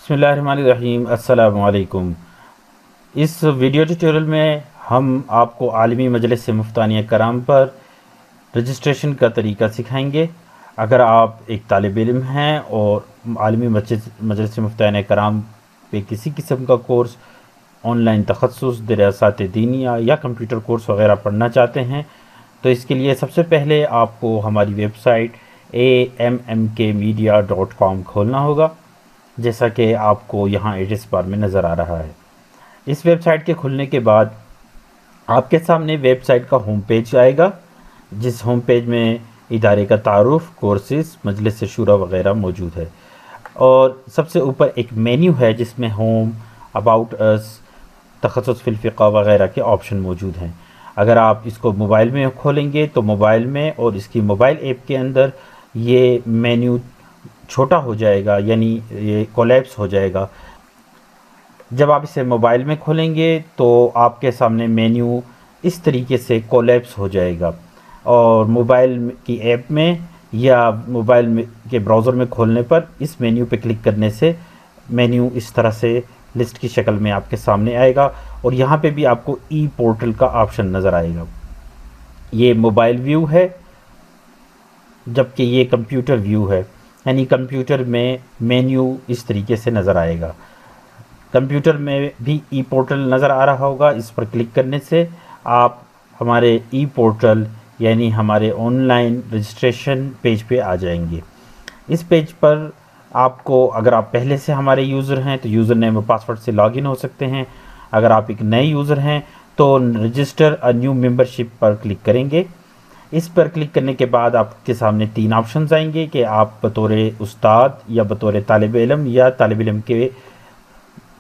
बिस्मिल्लाहिर्रहमानिर्रहीम। अस्सलामु अलैकुम। इस वीडियो ट्यूटोरियल में हम आपको आलमी मजलिस मुफ्तानिया कराम पर रजिस्ट्रेशन का तरीका सिखाएंगे। अगर आप एक तालिब इल्म हैं और आलमी मजलिस मुफ्तानिया कराम पे किसी किस्म का कोर्स, ऑनलाइन तखस्सुस, दरासात दीनिया या कंप्यूटर कोर्स वगैरह पढ़ना चाहते हैं, तो इसके लिए सबसे पहले आपको हमारी वेबसाइट ammkmedia.com खोलना होगा, जैसा कि आपको यहाँ एड्रेस बार में नज़र आ रहा है। इस वेबसाइट के खुलने के बाद आपके सामने वेबसाइट का होम पेज आएगा, जिस होम पेज में इदारे का तारुफ, कोर्सेज़, मजलिस शूरा वगैरह मौजूद है। और सबसे ऊपर एक मेन्यू है जिसमें होम, अबाउट अस, तखस्सुस फिल फ़िक़्ह वगैरह के ऑप्शन मौजूद हैं। अगर आप इसको मोबाइल में खोलेंगे तो मोबाइल में और इसकी मोबाइल ऐप के अंदर ये मेन्यू छोटा हो जाएगा, यानी ये कोलैप्स हो जाएगा। जब आप इसे मोबाइल में खोलेंगे तो आपके सामने मेन्यू इस तरीके से कोलैप्स हो जाएगा, और मोबाइल की ऐप में या मोबाइल में के ब्राउज़र में खोलने पर इस मेन्यू पे क्लिक करने से मेन्यू इस तरह से लिस्ट की शक्ल में आपके सामने आएगा, और यहाँ पे भी आपको ई पोर्टल का ऑप्शन नज़र आएगा। ये मोबाइल व्यू है, जबकि ये कंप्यूटर व्यू है, यानी कंप्यूटर में मेन्यू इस तरीके से नज़र आएगा। कंप्यूटर में भी ई पोर्टल नज़र आ रहा होगा। इस पर क्लिक करने से आप हमारे ई पोर्टल यानी हमारे ऑनलाइन रजिस्ट्रेशन पेज पे आ जाएंगे। इस पेज पर आपको, अगर आप पहले से हमारे यूज़र हैं तो यूज़र नेम और पासवर्ड से लॉगिन हो सकते हैं। अगर आप एक नए यूज़र हैं तो रजिस्टर अ न्यू मेंबरशिप पर क्लिक करेंगे। इस पर क्लिक करने के बाद आपके सामने 3 ऑप्शंस आएंगे कि आप बतौर उस्ताद या बतौर तालिब इल्म या तालिब इल्म के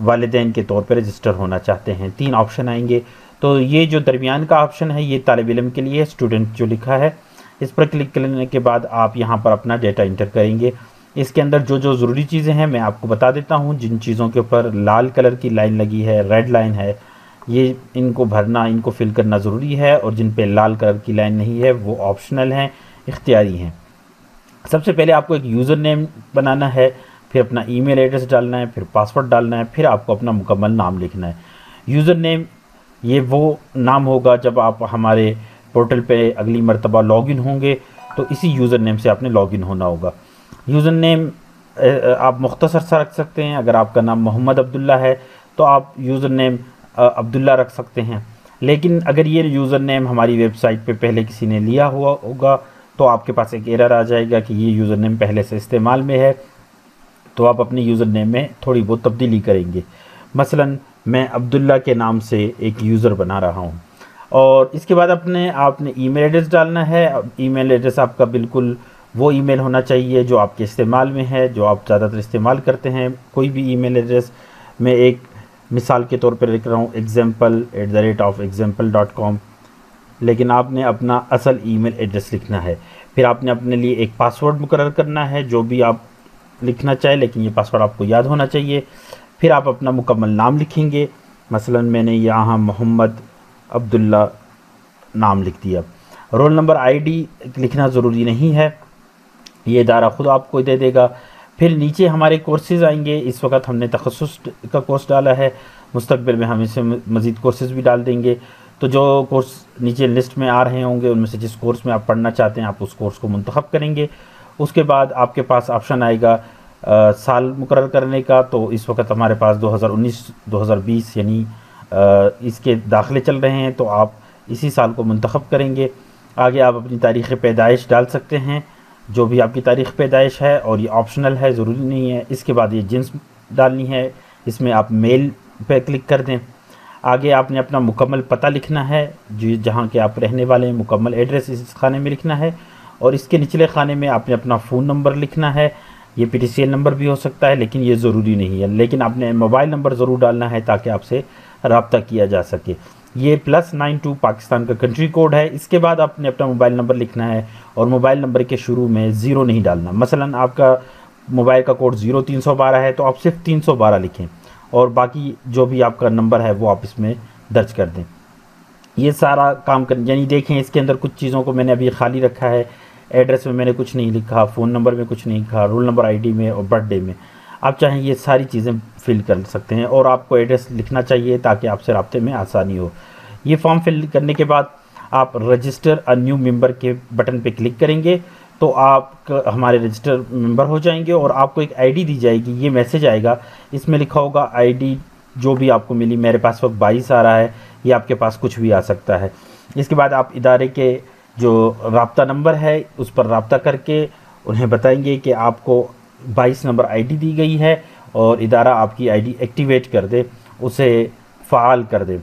वालिदैन के तौर पर रजिस्टर होना चाहते हैं। 3 ऑप्शन आएंगे। तो ये जो दरमियान का ऑप्शन है ये तालिब इल्म के लिए, स्टूडेंट जो लिखा है, इस पर क्लिक करने के बाद आप यहाँ पर अपना डेटा इंटर करेंगे। इसके अंदर जो जो ज़रूरी चीज़ें हैं मैं आपको बता देता हूँ। जिन चीज़ों के ऊपर लाल कलर की लाइन लगी है, रेड लाइन है, ये इनको भरना, इनको फिल करना ज़रूरी है, और जिन पे लाल कलर की लाइन नहीं है वो ऑप्शनल हैं, इख्तियारी हैं। सबसे पहले आपको एक यूज़र नेम बनाना है, फिर अपना ईमेल एड्रेस डालना है, फिर पासवर्ड डालना है, फिर आपको अपना मुकम्मल नाम लिखना है। यूज़र नेम ये वो नाम होगा जब आप हमारे पोर्टल पे अगली मरतबा लॉगिन होंगे तो इसी यूज़र नेम से आपने लॉगिन होना होगा। यूज़र नेम आप मुख्तसर सा रख सकते हैं। अगर आपका नाम मोहम्मद अब्दुल्ला है तो आप यूज़र नेम अब्दुल्ला रख सकते हैं। लेकिन अगर ये यूज़र नेम हमारी वेबसाइट पे पहले किसी ने लिया हुआ होगा तो आपके पास एक एरर आ जाएगा कि ये यूज़र नेम पहले से इस्तेमाल में है, तो आप अपने यूज़र नेम में थोड़ी बहुत तब्दीली करेंगे। मसलन मैं अब्दुल्ला के नाम से एक यूज़र बना रहा हूँ। और इसके बाद आपने ईमेल एड्रेस डालना है। ईमेल एड्रेस आपका बिल्कुल वो ईमेल होना चाहिए जो आपके इस्तेमाल में है, जो आप ज़्यादातर इस्तेमाल करते हैं। कोई भी ईमेल एड्रेस, मैं एक मिसाल के तौर पर लिख रहा हूँ example@example.com, लेकिन आपने अपना असल ईमेल एड्रेस लिखना है। फिर आपने अपने लिए एक पासवर्ड मुकर्रर करना है, जो भी आप लिखना चाहे, लेकिन ये पासवर्ड आपको याद होना चाहिए। फिर आप अपना मुकम्मल नाम लिखेंगे। मसलन मैंने यहाँ मोहम्मद अब्दुल्ला नाम लिख दिया। रोल नंबर, आईडी लिखना ज़रूरी नहीं है, ये इदारा ख़ुद आपको दे देगा। फिर नीचे हमारे कोर्सेज़ आएंगे। इस वक्त हमने तखस्सुस का कोर्स डाला है, मुस्तकबिल में हम इसे मज़ीद कोर्सेज़ भी डाल देंगे। तो जो कोर्स नीचे लिस्ट में आ रहे होंगे उनमें से जिस कोर्स में आप पढ़ना चाहते हैं आप उस कोर्स को मुंतखब करेंगे। उसके बाद आपके पास ऑप्शन आएगा साल मुकर्रर करने का। तो इस वक्त हमारे पास 2019-2020 यानी इसके दाखिले चल रहे हैं, तो आप इसी साल को मुंतखब करेंगे। आगे आप अपनी तारीख़ पैदाइश डाल सकते हैं, जो भी आपकी तारीख़ पैदाइश है, और ये ऑप्शनल है, ज़रूरी नहीं है। इसके बाद ये जिन्स डालनी है, इसमें आप मेल पे क्लिक कर दें। आगे आपने अपना मुकम्मल पता लिखना है, जो जहाँ के आप रहने वाले हैं, मुकम्मल एड्रेस इस खाने में लिखना है, और इसके निचले खाने में आपने अपना फ़ोन नंबर लिखना है। ये PTCL नंबर भी हो सकता है, लेकिन ये ज़रूरी नहीं है। लेकिन आपने मोबाइल नंबर ज़रूर डालना है ताकि आपसे रब्ता किया जा सके। ये +92 पाकिस्तान का कंट्री कोड है। इसके बाद आपने अपना मोबाइल नंबर लिखना है, और मोबाइल नंबर के शुरू में 0 नहीं डालना। मसलन आपका मोबाइल का कोड 0312 है तो आप सिर्फ 312 लिखें, और बाकी जो भी आपका नंबर है वो आप इसमें दर्ज कर दें। ये सारा काम कर, यानी देखें इसके अंदर कुछ चीज़ों को मैंने अभी खाली रखा है। एड्रेस में मैंने कुछ नहीं लिखा, फ़ोन नंबर में कुछ नहीं लिखा, रोल नंबर, आईडी में और बर्थडे में। आप चाहें ये सारी चीज़ें फिल कर सकते हैं और आपको एड्रेस लिखना चाहिए ताकि आपसे रब्ते में आसानी हो। ये फॉर्म फिल करने के बाद आप रजिस्टर अ न्यू मेंबर के बटन पे क्लिक करेंगे तो आप हमारे रजिस्टर मेंबर हो जाएंगे और आपको एक आईडी दी जाएगी। ये मैसेज आएगा, इसमें लिखा होगा आईडी जो भी आपको मिली। मेरे पास वक्त 22 आ रहा है, ये आपके पास कुछ भी आ सकता है। इसके बाद आप इदारे के जो राब्ता नंबर है उस पर राब्ता करके उन्हें बताएंगे कि आपको 22 नंबर आईडी दी गई है और इदारा आपकी आईडी एक्टिवेट कर दे, उसे फ़ाल कर दे।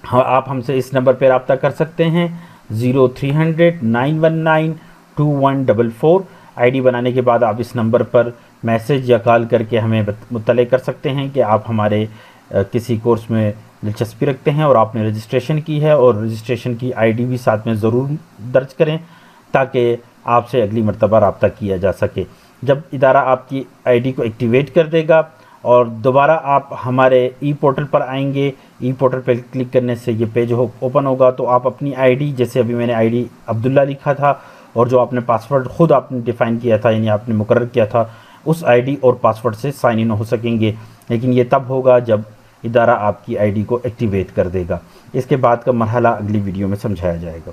हाँ, आप हमसे इस नंबर पर रब्ता कर सकते हैं 0300 919 2144। आईडी बनाने के बाद आप इस नंबर पर मैसेज या कॉल करके हमें मुत्तले कर सकते हैं कि आप हमारे किसी कोर्स में दिलचस्पी रखते हैं और आपने रजिस्ट्रेशन की है, और रजिस्ट्रेशन की आईडी भी साथ में ज़रूर दर्ज करें ताकि आपसे अगली मर्तबा रब्ता किया जा सके। जब इदारा आपकी आईडी को एक्टिवेट कर देगा और दोबारा आप हमारे ई पोर्टल पर आएंगे, ई पोर्टल पर क्लिक करने से ये पेज ओपन होगा तो आप अपनी आईडी, जैसे अभी मैंने आईडी अब्दुल्ला लिखा था और जो आपने पासवर्ड ख़ुद आपने डिफ़ाइन किया था यानी आपने मुकर्रर किया था, उस आईडी और पासवर्ड से साइन इन हो सकेंगे। लेकिन ये तब होगा जब इदारा आपकी आईडी को एक्टिवेट कर देगा। इसके बाद का मरहला अगली वीडियो में समझाया जाएगा।